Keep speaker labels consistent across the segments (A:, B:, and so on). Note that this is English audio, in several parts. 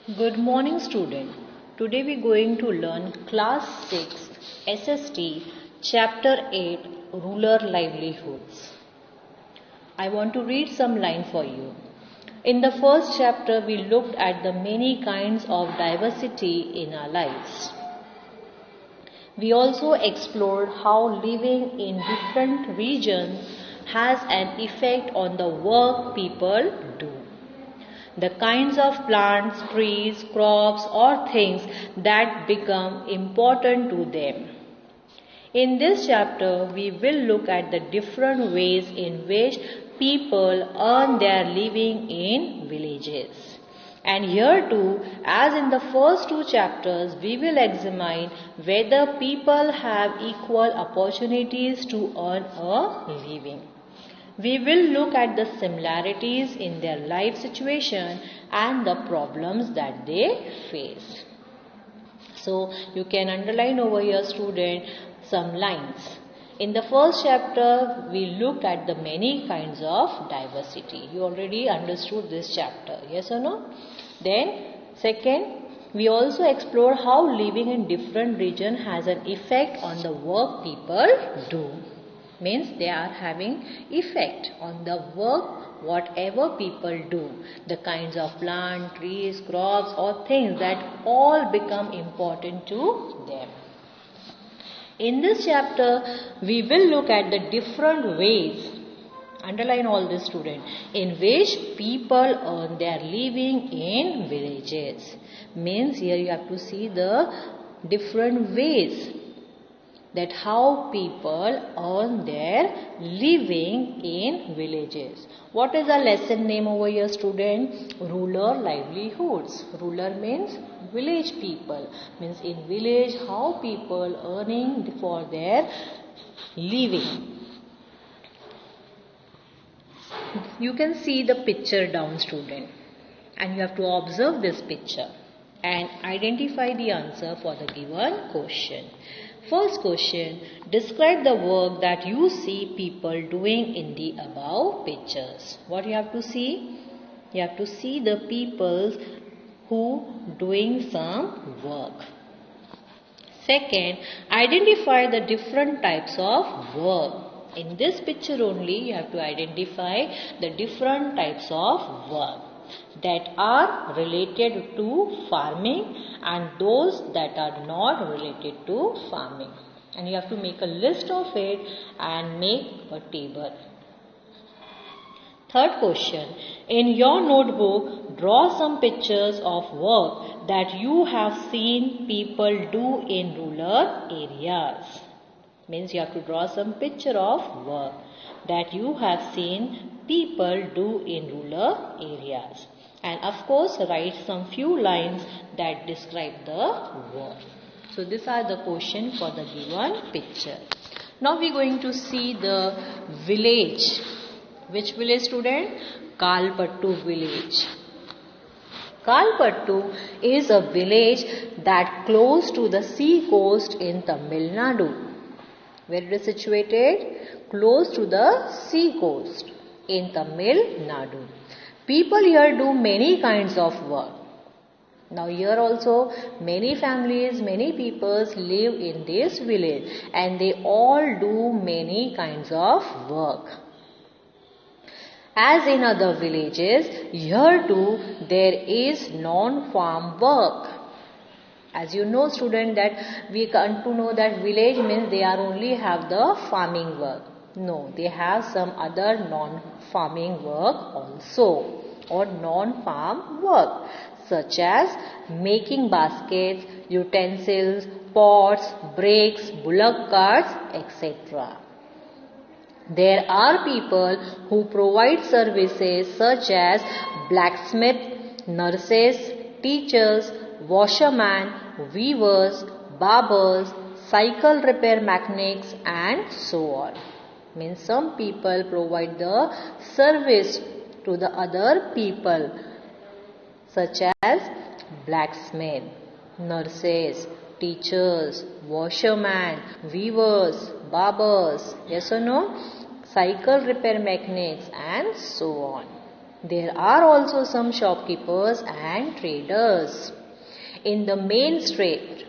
A: Good morning, student. Today we are going to learn class 6 SST chapter 8 rural livelihoods. I want to read some line for you. In the first chapter we looked at the many kinds of diversity in our lives. We also explored how living in different regions has an effect on the work people do. The kinds of plants, trees, crops or things that become important to them. In this chapter, we will look at the different ways in which people earn their living in villages. And here too, as in the first two chapters, we will examine whether people have equal opportunities to earn a living. We will look at the similarities in their life situation and the problems that they face. So, you can underline over here, student, some lines. In the first chapter, we looked at the many kinds of diversity. You already understood this chapter, yes or no? Then, second, we also explored how living in different region has an effect on the work people do. Means they are having effect on the work whatever people do. The kinds of plant, trees, crops or things that all become important to them. In this chapter, we will look at the different ways, underline all this student, in which people earn their living in villages. Means here you have to see the different ways that how people earn their living in villages. What is the lesson name over here, student? Rural livelihoods. Rural means village people. Means in village how people earning for their living. You can see the picture down, student, and you have to observe this picture and identify the answer for the given question. First question, describe the work that you see people doing in the above pictures. What you have to see? You have to see the people who doing some work. Second, identify the different types of work. In this picture only, you have to identify the different types of work that are related to farming and those that are not related to farming. And you have to make a list of it and make a table. Third question, in your notebook, draw some pictures of work that you have seen people do in rural areas. Means you have to draw some picture of work that you have seen people do in rural areas. And of course, write some few lines that describe the work. So these are the questions for the given picture. Now we are going to see the village. Which village, student? Kalpattu village. Kalpattu is a village that close to the sea coast in Tamil Nadu. Where it is situated? Close to the sea coast in Tamil Nadu. People here do many kinds of work. Now here also many families, many peoples live in this village and they all do many kinds of work. As in other villages, here too there is non-farm work. As you know, student, that we come to know that village means they are only have the farming work. No, they have some other non-farming work also or non-farm work such as making baskets, utensils, pots, brakes, bullock carts, etc. There are people who provide services such as blacksmith, nurses, teachers, washermen, weavers, barbers, cycle repair mechanics and so on. Means some people provide the service to the other people such as blacksmith, nurses, teachers, washermen, weavers, barbers, yes or no? Cycle repair mechanics and so on. There are also some shopkeepers and traders. In the main street,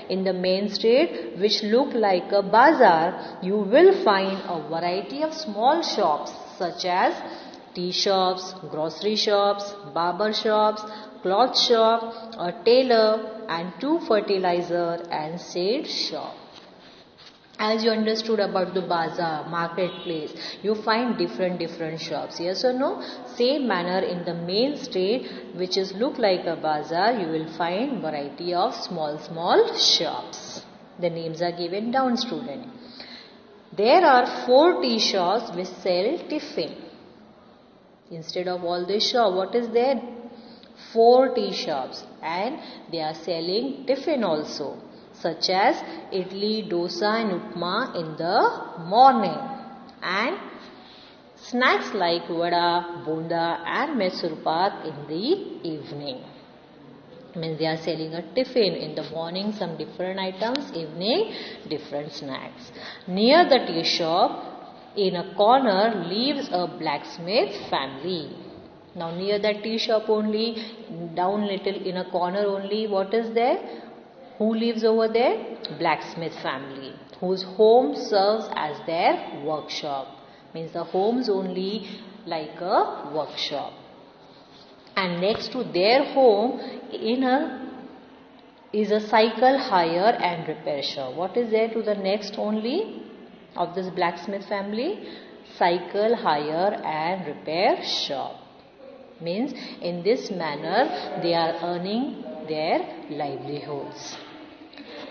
A: in the main street which look like a bazaar, you will find a variety of small shops such as tea shops, grocery shops, barber shops, cloth shop, a tailor and 2 fertilizer and seed shop. As you understood about the bazaar, marketplace, you find different shops. Yes or no? Same manner in the main street, which is look like a bazaar, you will find variety of small shops. The names are given down, student. There are 4 tea shops which sell tiffin. Instead of all this shop, what is there? 4 tea shops, and they are selling tiffin also, such as idli, dosa and upma in the morning, and snacks like vada, bonda and Mysore pak in the evening. Means they are selling a tiffin in the morning, some different items, evening different snacks. Near the tea shop, in a corner, lives a blacksmith family. Now near that tea shop only, down little in a corner only, what is there? Who lives over there? Blacksmith family, whose home serves as their workshop. Means the home's only like a workshop. And next to their home is a cycle hire and repair shop. What is there to the next only of this blacksmith family? Cycle hire and repair shop. Means in this manner they are earning their livelihoods.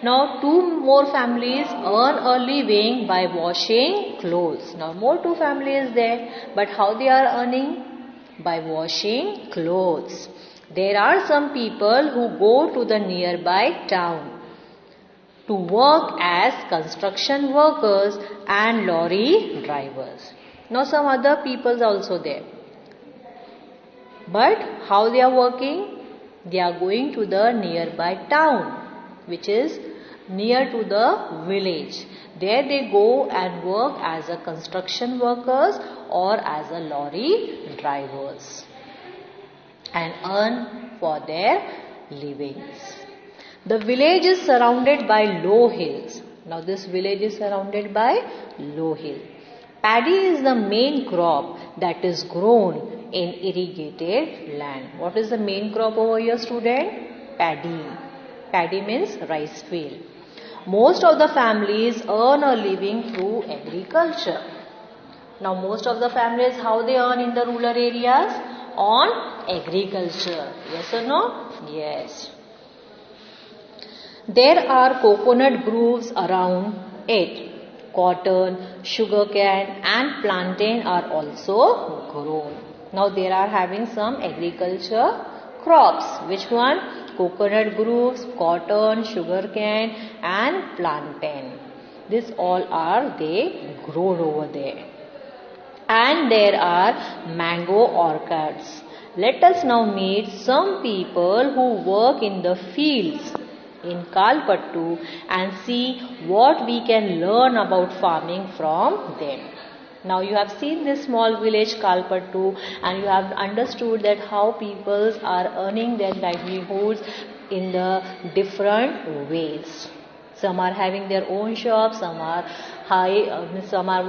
A: Now 2 more families earn a living by washing clothes. Now more 2 families there, but how they are earning? By washing clothes. There are some people who go to the nearby town to work as construction workers and lorry drivers. Now some other people also there. But how they are working? They are going to the nearby town, which is near to the village. There they go and work as a construction workers or as a lorry drivers and earn for their livings. The village is surrounded by low hills. Now this village is surrounded by low hill. Paddy is the main crop that is grown in irrigated land. What is the main crop over here, student? Paddy. Paddy means rice field. Most of the families earn a living through agriculture. Now most of the families, how they earn in the rural areas? On agriculture. Yes or no? Yes. There are coconut groves around it. Cotton, sugarcane and plantain are also grown. Now they are having some agriculture crops. Which one? Coconut groves, cotton, sugarcane and plantain. This all are they grown over there. And there are mango orchards. Let us now meet some people who work in the fields in Kalpattu and see what we can learn about farming from them. Now you have seen this small village Kalpattu and you have understood that how people are earning their livelihoods in the different ways. Some are having their own shops, some are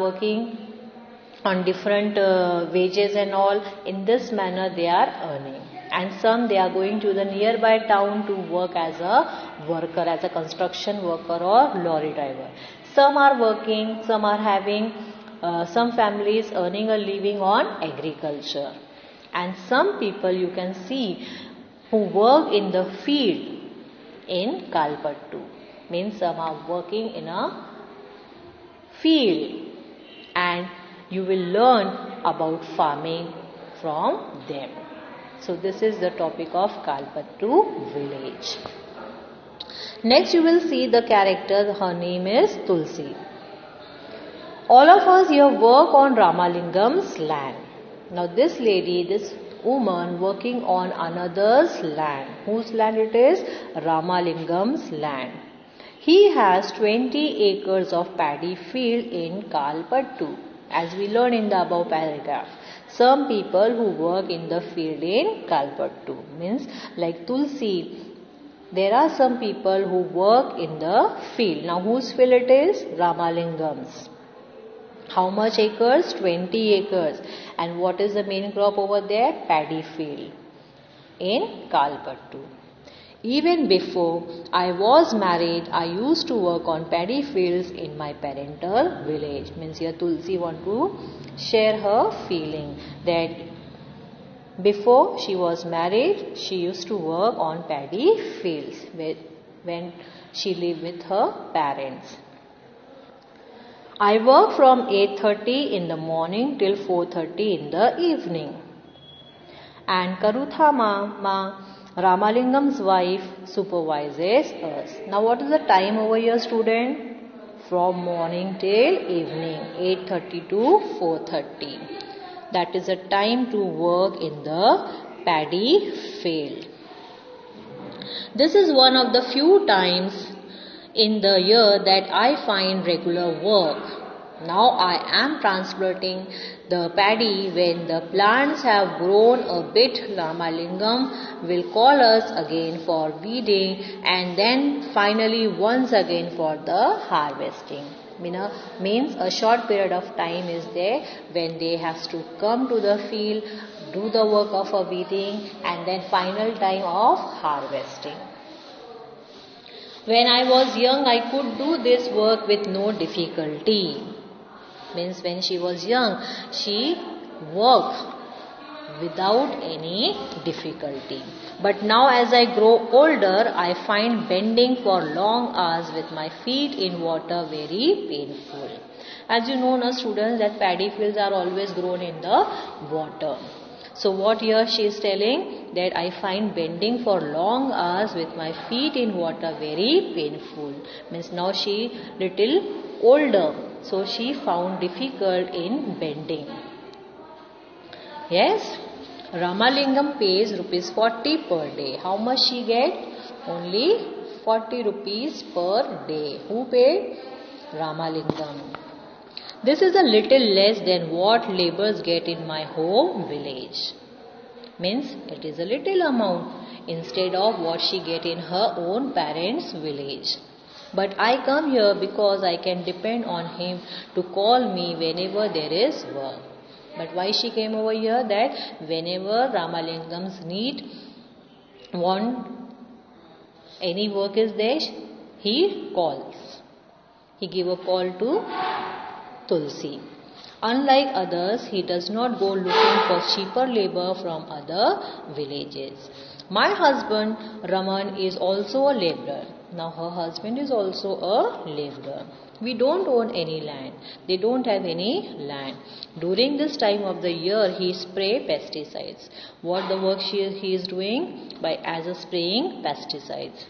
A: working on different wages and all. In this manner they are earning. And some they are going to the nearby town to work as a worker, as a construction worker or lorry driver. Some are working, some are having, some families earning a living on agriculture. And some people you can see who work in the field in Kalpattu. Means some are working in a field and you will learn about farming from them. So this is the topic of Kalpattu village. Next you will see the character. Her name is Tulsi. All of us here work on Ramalingam's land. Now this lady, this woman working on another's land. Whose land it is? Ramalingam's land. He has 20 acres of paddy field in Kalpattu, as we learn in the above paragraph. Some people who work in the field in Kalpattu, means like Tulsi. There are some people who work in the field. Now whose field it is? Ramalingam's. How much acres? 20 acres. And what is the main crop over there? Paddy field in Kalpattu. Even before I was married, I used to work on paddy fields in my parental village. Means here Tulsi want to share her feeling that before she was married, she used to work on paddy fields when she lived with her parents. I work from 8:30 in the morning till 4:30 in the evening. And Karutha Ma, Ramalingam's wife, supervises us. Now what is the time over here, student? From morning till evening, 8:30 to 4:30. That is the time to work in the paddy field. This is one of the few times in the year that I find regular work. Now I am transplanting the paddy. When the plants have grown a bit, Ramalingam will call us again for weeding and then finally once again for the harvesting. Means a short period of time is there when they have to come to the field, do the work of a weeding and then final time of harvesting. When I was young, I could do this work with no difficulty. Means when she was young, she worked without any difficulty. But now as I grow older, I find bending for long hours with my feet in water very painful. As you know, now students, that paddy fields are always grown in the water. So what here she is telling, that I find bending for long hours with my feet in water very painful. Means now she little older, so she found difficult in bending. Yes, Ramalingam pays rupees 40 per day. How much she get? Only 40 rupees per day. Who paid? Ramalingam. This is a little less than what laborers get in my home village. Means it is a little amount instead of what she get in her own parents' village. But I come here because I can depend on him to call me whenever there is work. But why she came over here? That whenever Ramalingams want any work is there, he calls. He give a call to Tulsi. Unlike others, he does not go looking for cheaper labor from other villages. My husband Raman is also a laborer. Now her husband is also a laborer. We don't own any land. They don't have any land. During this time of the year, he spray pesticides. What the work he is doing? As a spraying pesticides.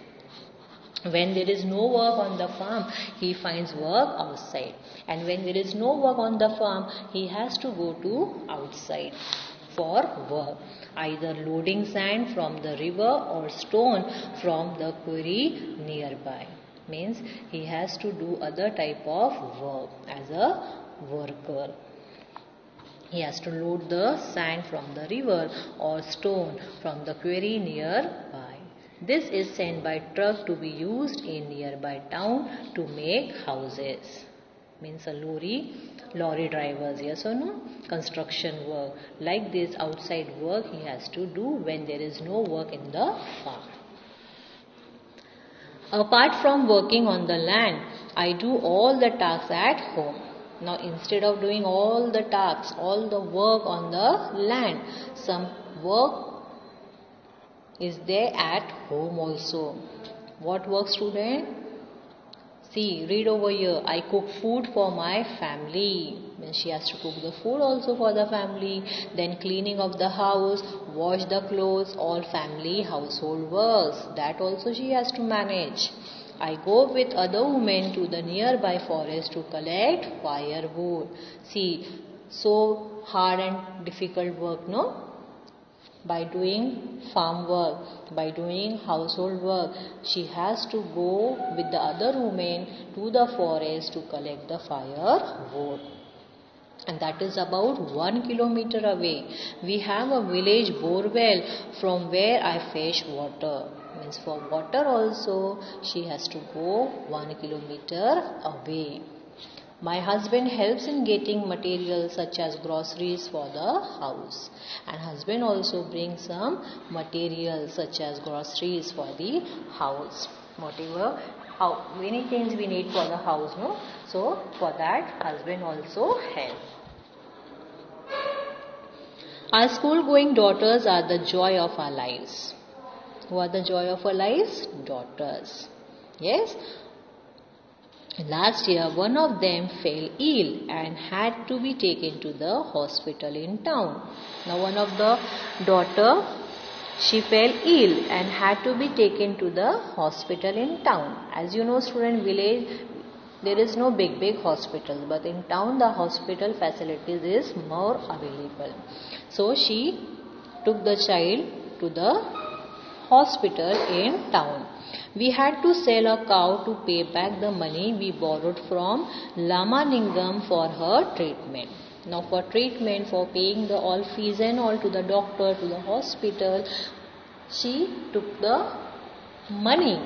A: When there is no work on the farm, he finds work outside. And when there is no work on the farm, he has to go to outside for work. Either loading sand from the river or stone from the quarry nearby. Means he has to do other type of work as a worker. He has to load the sand from the river or stone from the quarry nearby. This is sent by truck to be used in nearby town to make houses. Means a lorry drivers, yes or no? Construction work. Like this outside work he has to do when there is no work in the farm. Apart from working on the land, I do all the tasks at home. Now instead of doing all the tasks, all the work on the land, some work is there at home also. What work, student? See, read over here. I cook food for my family. Then she has to cook the food also for the family. Then cleaning of the house, wash the clothes, all family household works. That also she has to manage. I go with other women to the nearby forest to collect firewood. See, so hard and difficult work, no? By doing farm work, by doing household work, she has to go with the other women to the forest to collect the firewood. and that is about 1 kilometer away. We have a village borewell from where I fetch water. Means for water also she has to go 1 kilometer away. My husband helps in getting materials such as groceries for the house, and husband also brings some materials such as groceries for the house. Whatever, how many things we need for the house, no? So for that husband also helps. Our school going daughters are the joy of our lives. Who are the joy of our lives? Daughters. Yes. Last year, one of them fell ill and had to be taken to the hospital in town. Now, one of the daughter, she fell ill and had to be taken to the hospital in town. As you know, student, village, there is no big hospital, but in town the hospital facilities is more available. So, she took the child to the hospital in town. We had to sell a cow to pay back the money we borrowed from Lamalingam for her treatment. Now for treatment, for paying the all fees and all to the doctor, to the hospital, she took the money.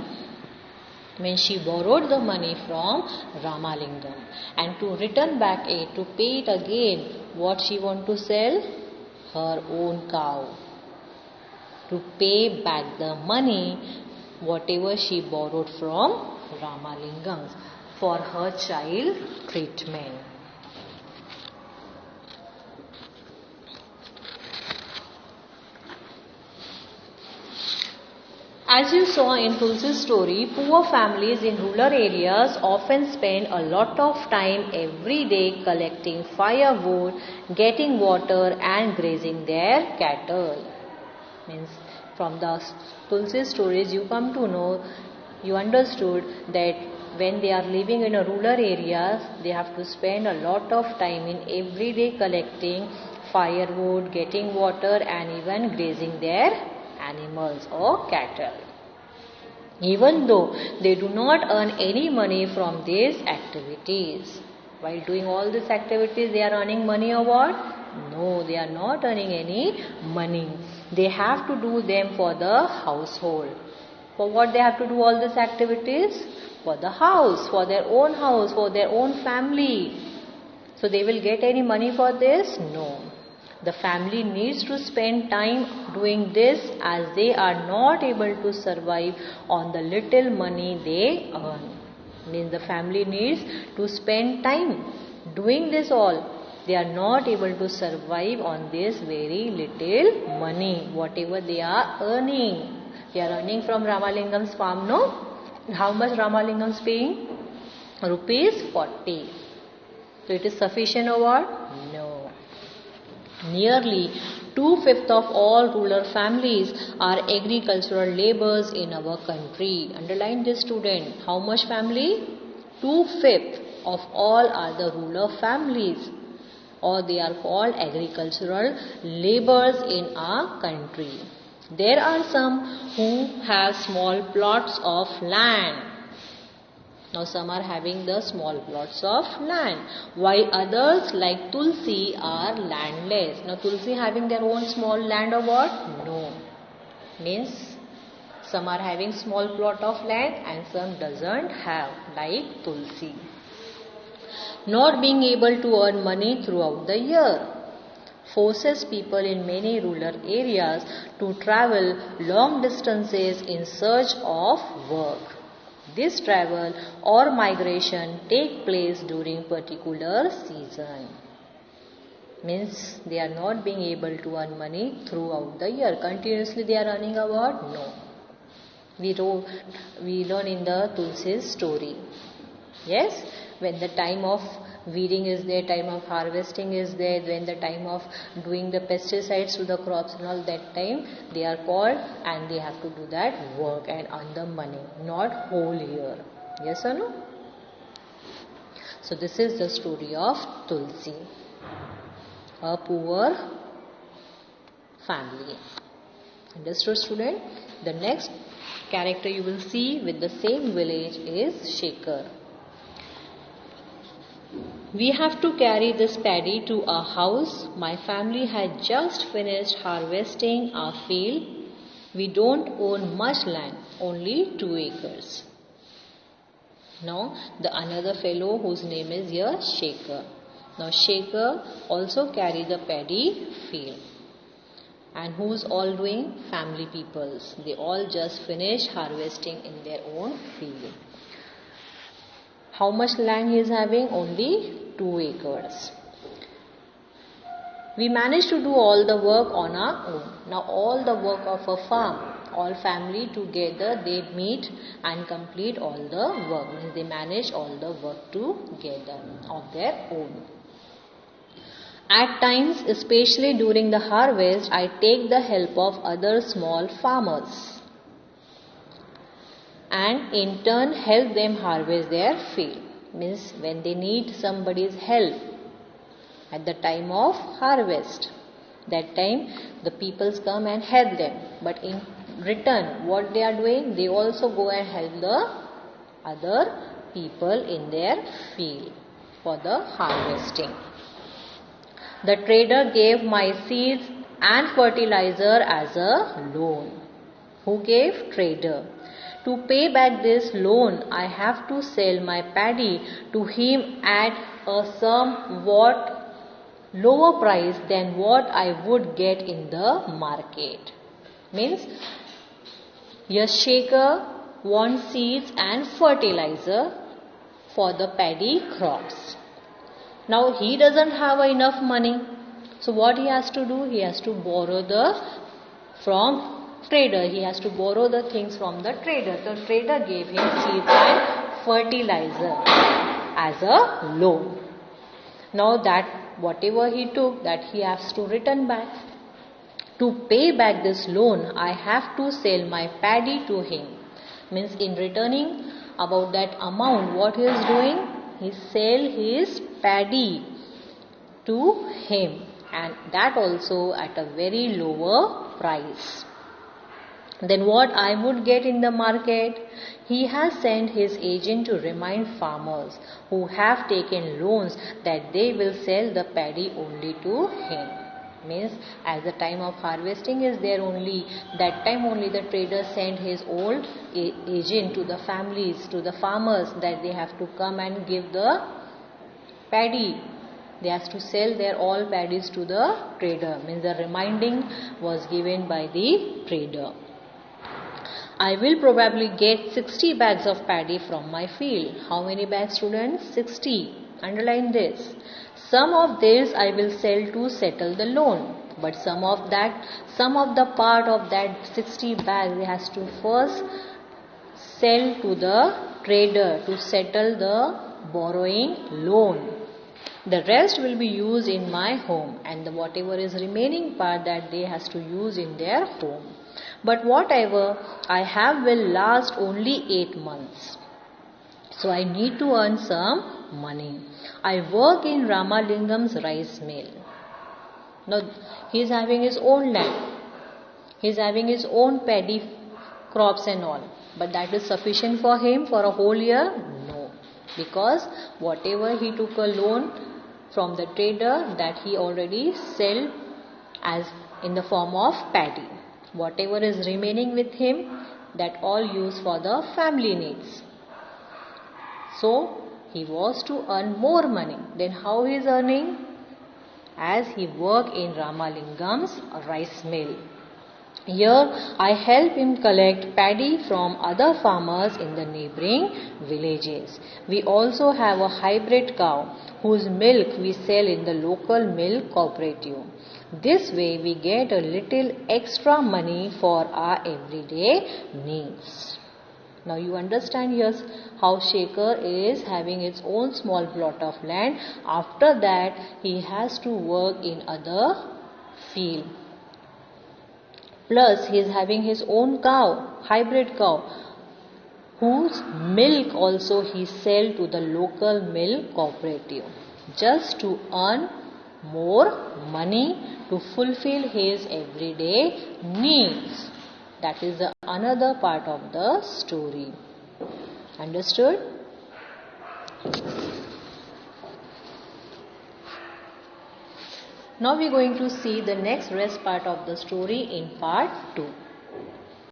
A: When she borrowed the money from Ramalingam, and to return back it, to pay it again, what she want to sell? Her own cow. To pay back the money whatever she borrowed from Ramalingam for her child treatment. As you saw in Tulsi's story, poor families in rural areas often spend a lot of time every day collecting firewood, getting water and grazing their cattle. Means from the Tulsi stories you come to know, you understood that when they are living in a rural areas, they have to spend a lot of time in every day collecting firewood, getting water and even grazing their animals or cattle. Even though they do not earn any money from these activities. While doing all these activities, they are earning money or what? No, they are not earning any money. They have to do them for the household. For what they have to do all these activities? For the house, for their own family. So they will get any money for this? No. The family needs to spend time doing this as they are not able to survive on the little money they earn. Means the family needs to spend time doing this all. They are not able to survive on this very little money, whatever they are earning. They are earning from Ramalingam's farm, no? How much Ramalingam's paying? Rupees 40. So it is sufficient or what? No. Nearly 2/5 of all rural families are agricultural laborers in our country. Underline this, student. How much family? 2/5 of all are the rural families, or they are called agricultural laborers in our country. There are some who have small plots of land. Now some are having the small plots of land, while others like Tulsi are landless. Now Tulsi having their own small land or what? No. Means some are having small plot of land and some doesn't have, like Tulsi. Not being able to earn money throughout the year forces people in many rural areas to travel long distances in search of work. This travel or migration take place during particular season. Means they are not being able to earn money throughout the year. Continuously they are earning a what? No. We learn in the Tulsi's story. Yes, when the time of weeding is there, time of harvesting is there, when the time of doing the pesticides to the crops and all, that time they are called and they have to do that work and earn the money, not whole year. Yes or no? So this is the story of Tulsi, a poor family. Understood, student? The next character you will see with the same village is Shekhar. We have to carry this paddy to our house. My family had just finished harvesting our field. We don't own much land, only 2 acres. Now the another fellow whose name is here Shaker. Now Shaker also carry the paddy field. And who's all doing? Family peoples. They all just finished harvesting in their own field. How much land he is having? Only 2 acres. We managed to do all the work on our own. Now all the work of a farm, all family together, they meet and complete all the work. Means they manage all the work together of their own. At times, especially during the harvest, I take the help of other small farmers and in turn help them harvest their field. Means when they need somebody's help at the time of harvest, that time the peoples come and help them. But in return, what they are doing? They also go and help the other people in their field for the harvesting. The trader gave my seeds and fertilizer as a loan. Who gave? Trader. To pay back this loan, I have to sell my paddy to him at a somewhat lower price than what I would get in the market. Means, your Shaker wants seeds and fertilizer for the paddy crops. Now he doesn't have enough money. So what he has to do? He has to borrow from trader. He has to borrow the things from the trader. The trader gave him seeds and fertilizer as a loan. Now that whatever he took, that he has to return back. To pay back this loan, I have to sell my paddy to him. Means in returning about that amount, what he is doing? He sell his paddy to him, and that also at a very lower price than what I would get in the market. He has sent his agent to remind farmers who have taken loans that they will sell the paddy only to him. Means as the time of harvesting is there only, that time only the trader sent his old agent to the families, to the farmers, that they have to come and give the paddy. They have to sell their all paddies to the trader. Means the reminding was given by the trader. I will probably get 60 bags of paddy from my field. How many bags, students? 60. Underline this. Some of this I will sell to settle the loan. But some of the part of that 60 bags they has to first sell to the trader to settle the borrowing loan. The rest will be used in my home, and whatever is remaining part that they has to use in their home. But whatever I have will last only 8 months. So I need to earn some money. I work in Ramalingam's rice mill. Now he is having his own land. He is having his own paddy crops and all. But that is sufficient for him for a whole year? No. Because whatever he took a loan from the trader, that he already sell as in the form of paddy. Whatever is remaining with him, that all used for the family needs. So he was to earn more money. Then how he is earning? As he worked in Ramalingam's rice mill. Here I help him collect paddy from other farmers in the neighboring villages. We also have a hybrid cow whose milk we sell in the local milk cooperative. This way we get a little extra money for our everyday needs. Now you understand here how Shaker is having its own small plot of land. After that he has to work in other field. Plus he is having his own cow, hybrid cow, whose milk also he sell to the local milk cooperative, just to earn more money to fulfill his everyday needs. That is the another part of the story. Understood? Now we are going to see the next rest part of the story in part 2.